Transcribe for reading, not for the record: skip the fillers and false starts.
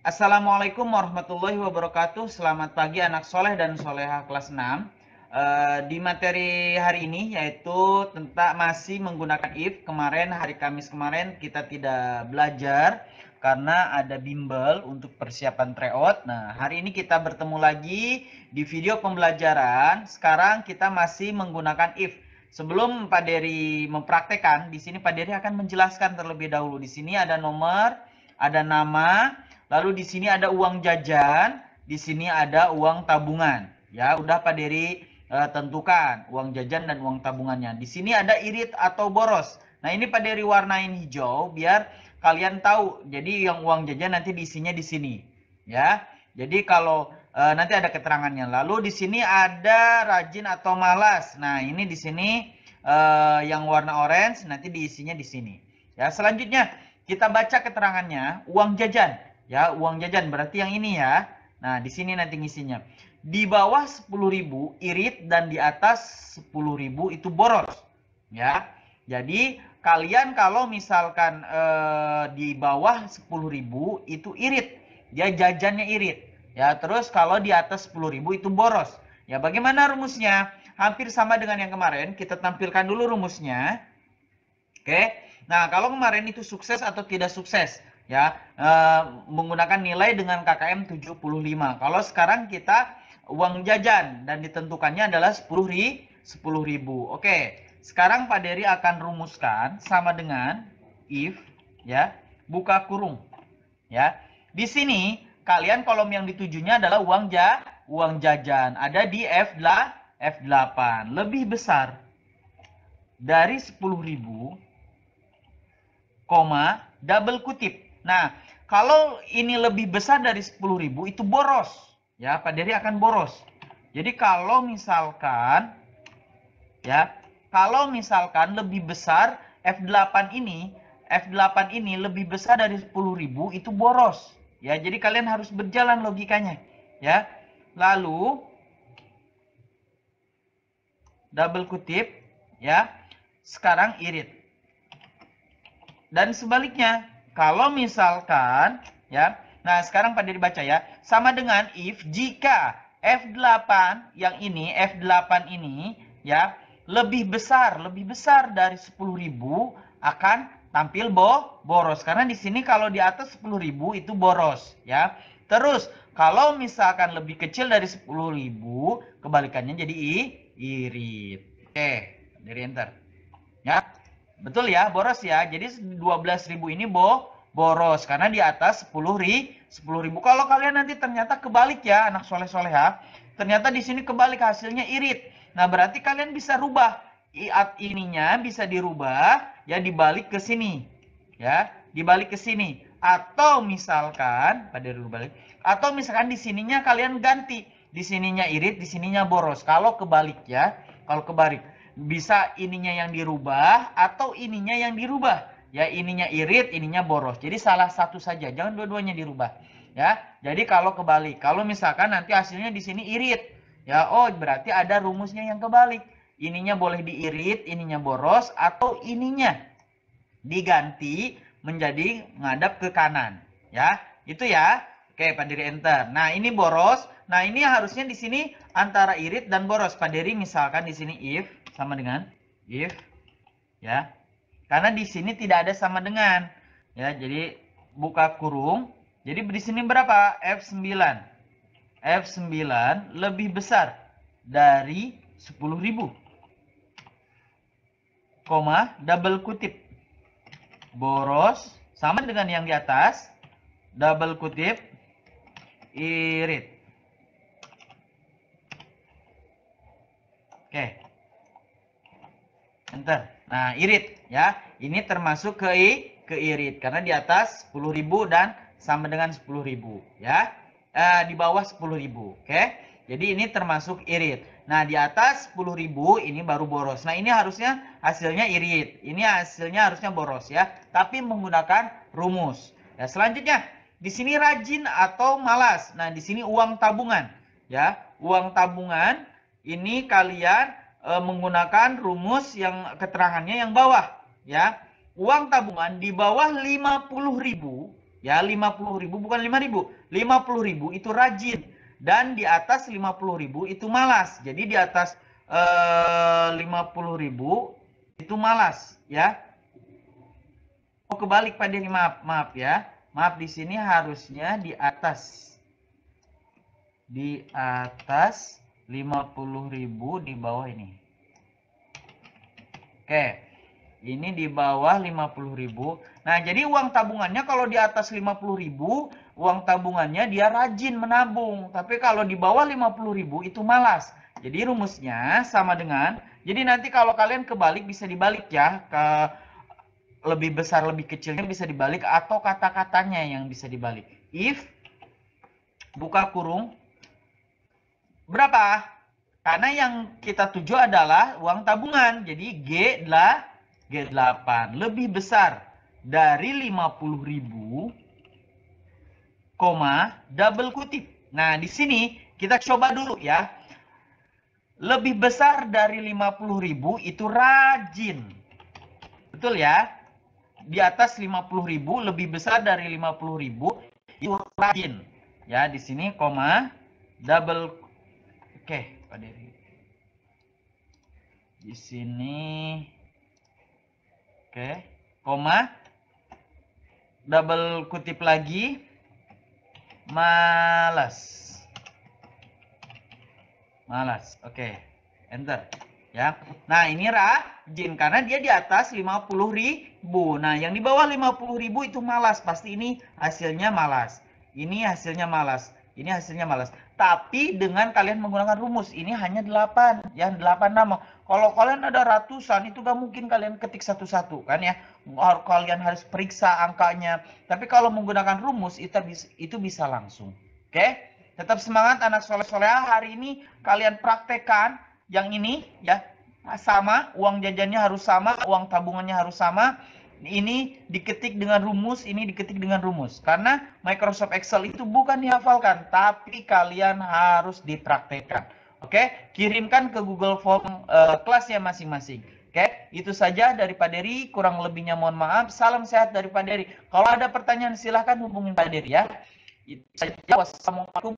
Assalamualaikum warahmatullahi wabarakatuh. Selamat pagi anak soleh dan soleha kelas 6. Di materi hari ini yaitu tentang masih menggunakan if. Kemarin hari Kamis kemarin kita tidak belajar karena ada bimbel untuk persiapan tryout. Nah, hari ini kita bertemu lagi di video pembelajaran. Sekarang kita masih menggunakan if. Sebelum Pak Dery mempraktekkan, di sini Pak Dery akan menjelaskan terlebih dahulu. Di sini ada nomor, ada nama. Lalu di sini ada uang jajan, di sini ada uang tabungan. Ya, udah Pak Dery tentukan uang jajan dan uang tabungannya. Di sini ada irit atau boros. Nah, ini Pak Dery warnain hijau biar kalian tahu. Jadi yang uang jajan nanti diisinya di sini. Ya. Jadi kalau nanti ada keterangannya. Lalu di sini ada rajin atau malas. Nah, ini di sini yang warna orange nanti diisinya di sini. Ya, selanjutnya kita baca keterangannya, uang jajan. Ya, uang jajan berarti yang ini ya. Nah, di sini nanti ngisinya. Di bawah 10.000 irit dan di atas 10.000 itu boros. Ya. Jadi, kalian kalau misalkan di bawah 10.000 itu irit. Dia jajannya irit. Ya, terus kalau di atas 10.000 itu boros. Ya, bagaimana rumusnya? Hampir sama dengan yang kemarin. Kita tampilkan dulu rumusnya. Oke. Nah, kalau kemarin itu sukses atau tidak sukses, ya, menggunakan nilai dengan KKM 75. Kalau sekarang kita uang jajan dan ditentukannya adalah 10.000. Oke. Sekarang Pak Dery akan rumuskan sama dengan if, ya, buka kurung, ya. Di sini kalian kolom yang ditujunya adalah uang jajan. Ada di F8. Lebih besar dari 10.000, koma, double kutip. Nah, kalau ini lebih besar dari 10.000 itu boros. Ya, Pak Dery akan boros. Jadi kalau misalkan lebih besar F8 ini lebih besar dari 10.000 itu boros. Ya, jadi kalian harus berjalan logikanya, ya. Lalu double kutip, ya. Sekarang irit. Dan sebaliknya, kalau misalkan, ya, nah sekarang Pak Dery baca ya, sama dengan if jika F8 yang ini, F8 ini, ya, lebih besar dari 10.000 akan tampil boros. Karena di sini kalau di atas 10.000 itu boros, ya. Terus kalau misalkan lebih kecil dari 10.000, kebalikannya jadi irit. Oke, dari enter. Ya. Betul ya, boros ya. Jadi 12.000 ini boros karena di atas 10.000. Kalau kalian nanti ternyata kebalik ya, anak soleh-soleha, ternyata di sini kebalik hasilnya irit. Nah, berarti kalian bisa rubah ininya bisa dirubah ya dibalik ke sini. Ya, dibalik ke sini. Atau misalkan pada balik, atau misalkan di sininya kalian ganti. Di sininya irit, di sininya boros. Kalau kebalik ya, kalau kebalik bisa ininya yang dirubah atau ininya yang dirubah. Ya, ininya irit, ininya boros. Jadi salah satu saja, jangan dua-duanya dirubah. Ya, jadi kalau kebalik, kalau misalkan nanti hasilnya di sini irit, ya, oh berarti ada rumusnya yang kebalik. Ininya boleh diirit, ininya boros, atau ininya diganti menjadi ngadap ke kanan. Ya, itu ya. Oke, Pak Dery enter. Nah, ini boros. Nah, ini harusnya di sini antara irit dan boros. Pak Dery misalkan di sini if sama dengan if, ya. Karena di sini tidak ada sama dengan. Ya, jadi buka kurung. Jadi di sini berapa? F9. F9 lebih besar dari 10.000. Koma, double kutip. Boros sama dengan yang di atas, double kutip, irit. Oke. Enter. Nah, irit ya. Ini termasuk ke irit karena di atas 10.000 dan sama dengan 10.000 ya. Di bawah 10.000. Oke. Jadi ini termasuk irit. Nah, di atas 10.000 ini baru boros. Nah, ini harusnya hasilnya irit. Ini hasilnya harusnya boros ya. Tapi menggunakan rumus. Ya, selanjutnya di sini rajin atau malas. Nah, di sini uang tabungan ya. Uang tabungan ini kalian menggunakan rumus yang keterangannya yang bawah ya. Uang tabungan di bawah 50.000 Ya, 50.000 bukan 5.000. 50.000 itu rajin. Dan di atas 50.000 itu malas. Jadi di atas 50.000 itu malas, ya. Oh, kebalik Pak Diri, maaf ya. Maaf, di sini harusnya di atas. Di atas 50.000 di bawah ini. Oke. Ini di bawah 50.000. Nah, jadi uang tabungannya kalau di atas 50.000, uang tabungannya dia rajin menabung. Tapi kalau di bawah 50.000 itu malas. Jadi rumusnya sama dengan, jadi nanti kalau kalian kebalik bisa dibalik ya, ke lebih besar lebih kecilnya bisa dibalik atau kata-katanya yang bisa dibalik. If buka kurung berapa? Karena yang kita tuju adalah uang tabungan. Jadi G8 lebih besar dari 50.000, double kutip. Nah, di sini kita coba dulu ya. Lebih besar dari 50.000 itu rajin. Betul ya? Di atas 50.000 lebih besar dari 50.000 itu rajin. Ya, di sini double. Oke, Pak Dery. Di sini oke, double kutip lagi, malas. Oke, enter ya. Nah, ini rajin karena dia di atas 50.000. Nah, yang di bawah 50.000 itu malas. Pasti ini hasilnya malas. Ini hasilnya malas. Ini hasilnya malas. Tapi dengan kalian menggunakan rumus, ini hanya 8, ya, 8 nama. Kalau kalian ada ratusan, itu gak mungkin kalian ketik satu-satu, kan ya. Kalian harus periksa angkanya. Tapi kalau menggunakan rumus, itu bisa langsung. Oke? Tetap semangat anak soleh-soleha. Hari ini kalian praktekkan yang ini ya. Sama, uang jajannya harus sama, uang tabungannya harus sama. Ini diketik dengan rumus, ini diketik dengan rumus. Karena Microsoft Excel itu bukan dihafalkan, tapi kalian harus dipraktekkan. Oke, kirimkan ke Google Form kelasnya masing-masing. Oke, itu saja dari Pak Dery. Kurang lebihnya mohon maaf. Salam sehat dari Pak Dery. Kalau ada pertanyaan silahkan hubungin Pak Dery ya. Itu saja. Wassalamualaikum.